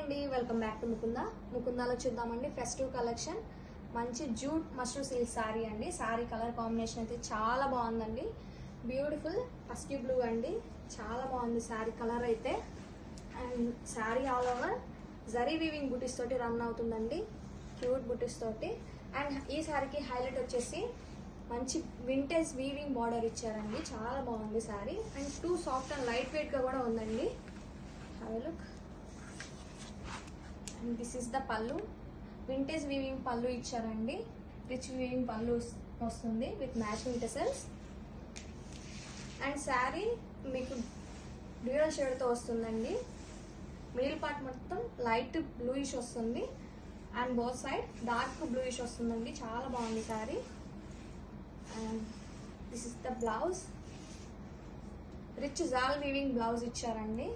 అండి, welcome back to ముకుందాలో చూద్దామండి. Festive collection మంచి జూట్ మష్రూ సిల్క్ సారీ అండి. సారీ కలర్ కాంబినేషన్ అయితే చాలా బాగుందండి. బ్యూటిఫుల్ పస్కీ బ్లూ అండి, చాలా బాగుంది సారీ కలర్ అయితే. And sorry all over zari weaving బుటీస్ తోటి రన్ అవుతుందండి, క్యూట్ బుటీస్ తోటి. అండ్ ఈ సారీకి హైలైట్ వచ్చేసి మంచి వింటేజ్ వీవింగ్ బార్డర్ ఇచ్చారండి, చాలా బాగుంది sari. And too soft and light weight గా కూడా ఉందండి. Have a look. And this is the pallu, vintage weaving pallu ఇచ్చారండి. రిచ్ వీవింగ్ పళ్ళు వస్తుంది with matching tassels. And sari మీకు డ్యూయల్ షేడ్ తో వస్తుందండి. మిడిల్ పార్ట్ మొత్తం లైట్ బ్లూయిష్ వస్తుంది and both side dark bluish వస్తుందండి, చాలా బాగుంది sari. And this is the blouse, rich jaal weaving blouse ఇచ్చారండి.